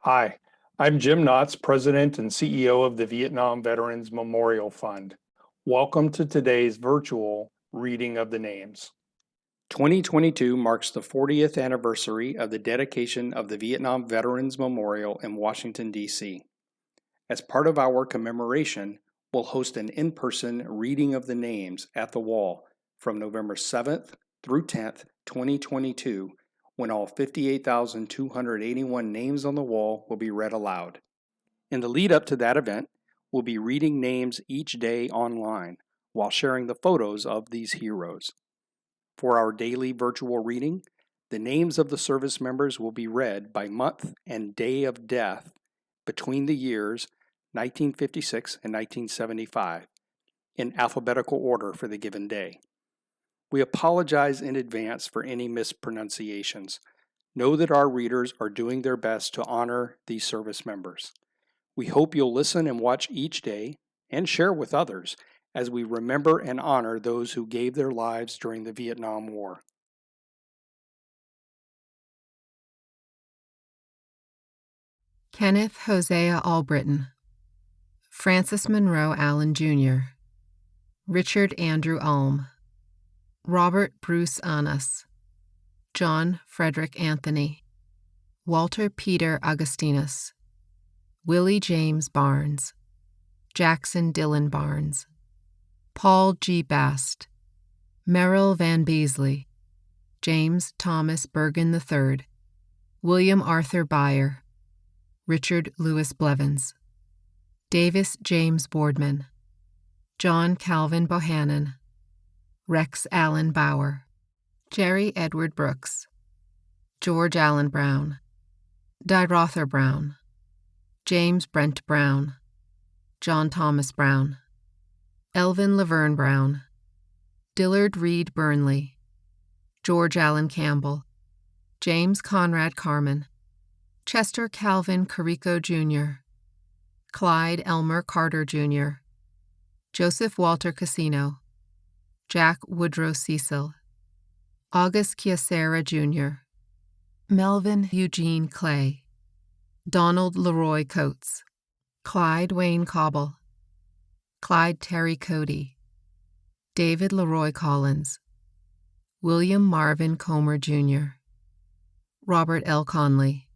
Hi, I'm Jim Knotts, President and CEO of the Vietnam Veterans Memorial Fund. Welcome to today's virtual reading of the names. 2022 marks the 40th anniversary of the dedication of the Vietnam Veterans Memorial in Washington, D.C. As part of our commemoration, we'll host an in-person reading of the names at the wall from November 7th through 10th, 2022, when all 58,281 names on the wall will be read aloud. In the lead up to that event, we'll be reading names each day online while sharing the photos of these heroes. For our daily virtual reading, the names of the service members will be read by month and day of death between the years 1956 and 1975 in alphabetical order for the given day. We apologize in advance for any mispronunciations. Know that our readers are doing their best to honor these service members. We hope you'll listen and watch each day and share with others as we remember and honor those who gave their lives during the Vietnam War. Kenneth Hosea Albritton, Francis Monroe Allen Jr., Richard Andrew Alm, Robert Bruce Annas, John Frederick Anthony, Walter Peter Augustinus, Willie James Barnes, Jackson Dillon Barnes, Paul G. Bast, Merrill Van Beasley, James Thomas Bergen III, William Arthur Beyer, Richard Louis Blevins, Davis James Boardman, John Calvin Bohannon, Rex Allen Bauer, Jerry Edward Brooks, George Allen Brown, Die Rother Brown, James Brent Brown, John Thomas Brown, Elvin Laverne Brown, Dillard Reed Burnley, George Allen Campbell, James Conrad Carman, Chester Calvin Carrico Jr., Clyde Elmer Carter Jr., Joseph Walter Casino, Jack Woodrow Cecil, August Kyocera Jr., Melvin Eugene Clay, Donald Leroy Coates, Clyde Wayne Cobble, Clyde Terry Cody, David Leroy Collins, William Marvin Comer Jr., Robert L. Conley,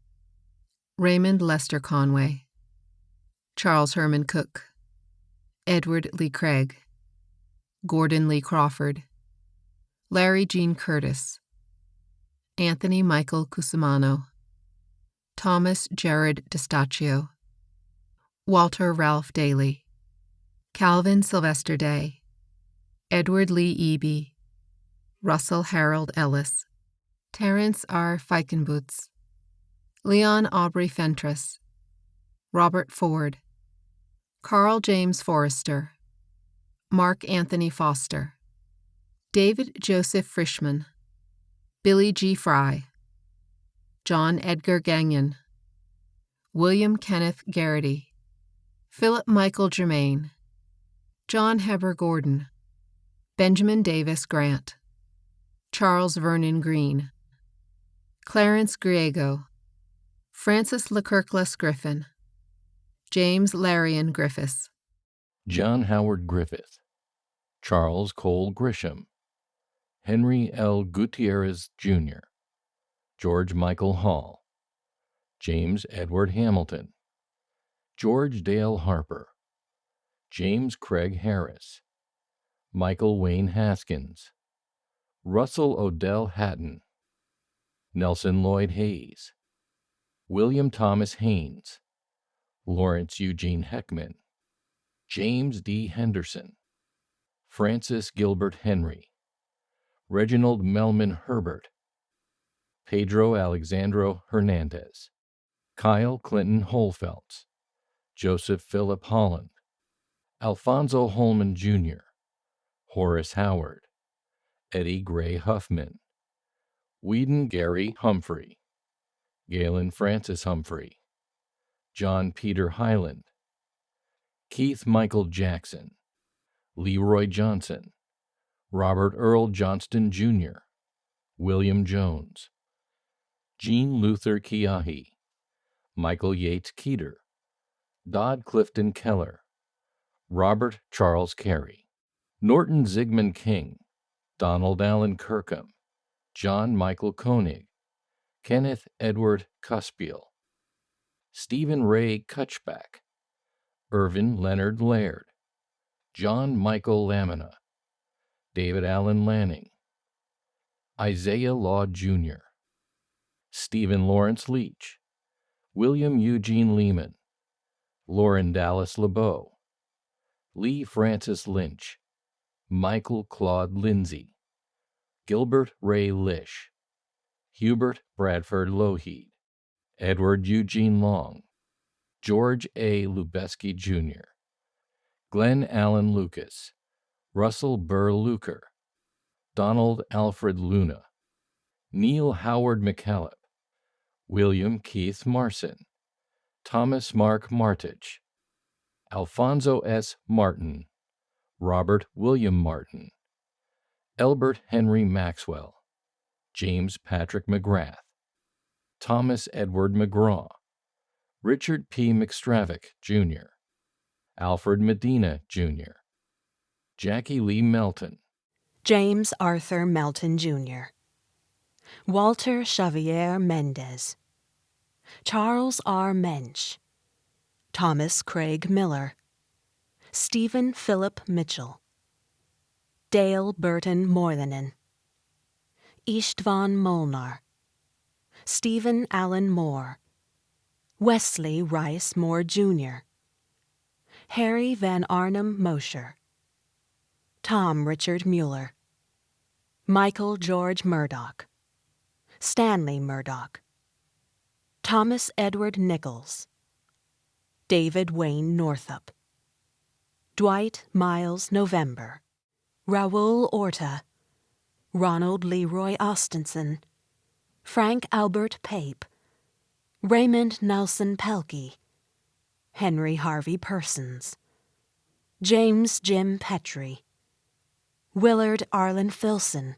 Raymond Lester Conway, Charles Herman Cook, Edward Lee Craig, Gordon Lee Crawford, Larry Gene Curtis, Anthony Michael Cusimano, Thomas Jared D'Estachio, Walter Ralph Daly, Calvin Sylvester Day, Edward Lee Eby, Russell Harold Ellis, Terence R. Feichenbutz, Leon Aubrey Fentress, Robert Ford, Carl James Forrester, Mark Anthony Foster, David Joseph Frischman, Billy G. Fry, John Edgar Gagnon, William Kenneth Garrity, Philip Michael Germain, John Heber Gordon, Benjamin Davis Grant, Charles Vernon Green, Clarence Griego, Francis Leclerc Griffin, James Larian Griffiths, John Howard Griffith, Charles Cole Grisham, Henry L. Gutierrez, Jr., George Michael Hall, James Edward Hamilton, George Dale Harper, James Craig Harris, Michael Wayne Haskins, Russell Odell Hatton, Nelson Lloyd Hayes, William Thomas Haynes, Lawrence Eugene Heckman, James D. Henderson, Francis Gilbert Henry, Reginald Melman Herbert, Pedro Alexandro Hernandez, Kyle Clinton Holfeltz, Joseph Philip Holland, Alfonso Holman Jr., Horace Howard, Eddie Gray Huffman, Whedon Gary Humphrey, Galen Francis Humphrey, John Peter Highland, Keith Michael Jackson, Leroy Johnson, Robert Earl Johnston Jr., William Jones, Jean Luther Kiahi, Michael Yates Keeter, Dodd Clifton Keller, Robert Charles Carey, Norton Zygmunt King, Donald Allen Kirkham, John Michael Koenig, Kenneth Edward Cuspiel, Stephen Ray Kutchback, Irvin Leonard Laird, John Michael Lamina, David Allen Lanning, Isaiah Law Jr., Stephen Lawrence Leach, William Eugene Lehman, Lauren Dallas LeBeau, Lee Francis Lynch, Michael Claude Lindsay, Gilbert Ray Lish, Hubert Bradford Lougheed, Edward Eugene Long, George A. Lubeski Jr., Glenn Allen Lucas, Russell Burr Luker, Donald Alfred Luna, Neil Howard McCallop, William Keith Marson, Thomas Mark Martich, Alfonso S. Martin, Robert William Martin, Elbert Henry Maxwell, James Patrick McGrath, Thomas Edward McGraw, Richard P. McStravick, Jr., Alfred Medina, Jr., Jackie Lee Melton, James Arthur Melton, Jr., Walter Xavier Mendez, Charles R. Mensch, Thomas Craig Miller, Stephen Philip Mitchell, Dale Burton Moylanen, Istvan Molnar, Stephen Allen Moore, Wesley Rice Moore, Jr., Harry Van Arnhem Mosher, Tom Richard Mueller, Michael George Murdoch, Stanley Murdoch, Thomas Edward Nichols, David Wayne Northup, Dwight Miles November, Raoul Orta, Ronald Leroy Ostenson, Frank Albert Pape, Raymond Nelson Pelkey, Henry Harvey Persons, James Jim Petrie, Willard Arlen Filson,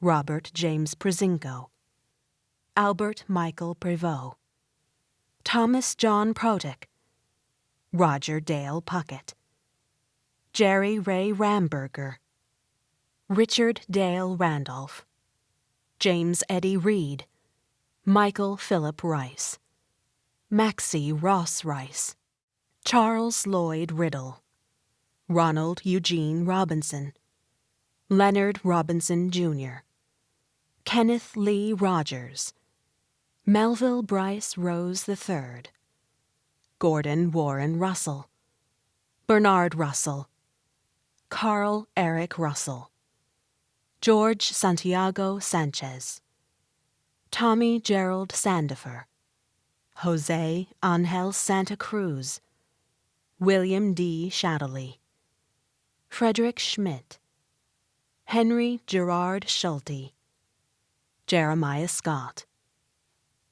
Robert James Przinko, Albert Michael Prevost, Thomas John Protic, Roger Dale Puckett, Jerry Ray Ramberger, Richard Dale Randolph, James Eddie Reed, Michael Philip Rice, Maxie Ross Rice, Charles Lloyd Riddle, Ronald Eugene Robinson, Leonard Robinson, Jr., Kenneth Lee Rogers, Melville Bryce Rose III, Gordon Warren Russell, Bernard Russell, Carl Eric Russell, George Santiago Sanchez, Tommy Gerald Sandifer, Jose Angel Santa Cruz, William D. Shadley, Frederick Schmidt, Henry Gerard Schulte, Jeremiah Scott,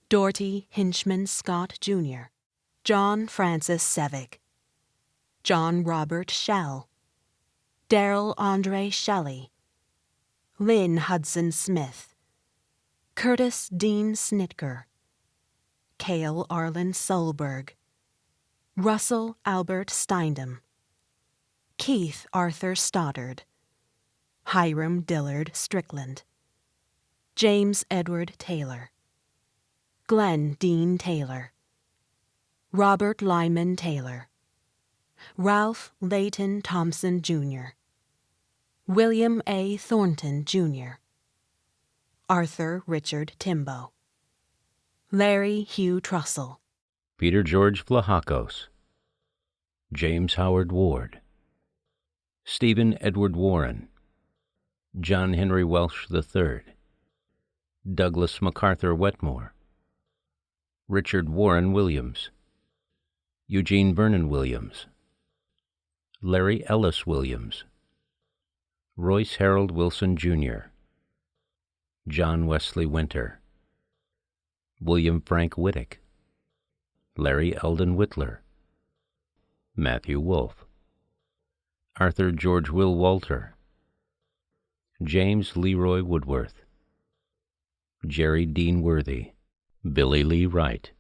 Dorothy Hinchman Scott, Jr., John Francis Sevick, John Robert Schell, Darrell Andre Shelley, Lynn Hudson Smith, Curtis Dean Snitker, Cale Arlen Solberg, Russell Albert Steindem, Keith Arthur Stoddard, Hiram Dillard Strickland, James Edward Taylor, Glenn Dean Taylor, Robert Lyman Taylor, Ralph Layton Thompson, Jr., William A. Thornton, Jr., Arthur Richard Timbo, Larry Hugh Trussell, Peter George Vlahakos, James Howard Ward, Stephen Edward Warren, John Henry Welsh III, Douglas MacArthur Wetmore, Richard Warren Williams, Eugene Vernon Williams, Larry Ellis Williams, Royce Harold Wilson, Jr., John Wesley Winter, William Frank Whittick, Larry Eldon Whitler, Matthew Wolfe, Arthur George Will Walter, James Leroy Woodworth, Jerry Dean Worthy, Billy Lee Wright,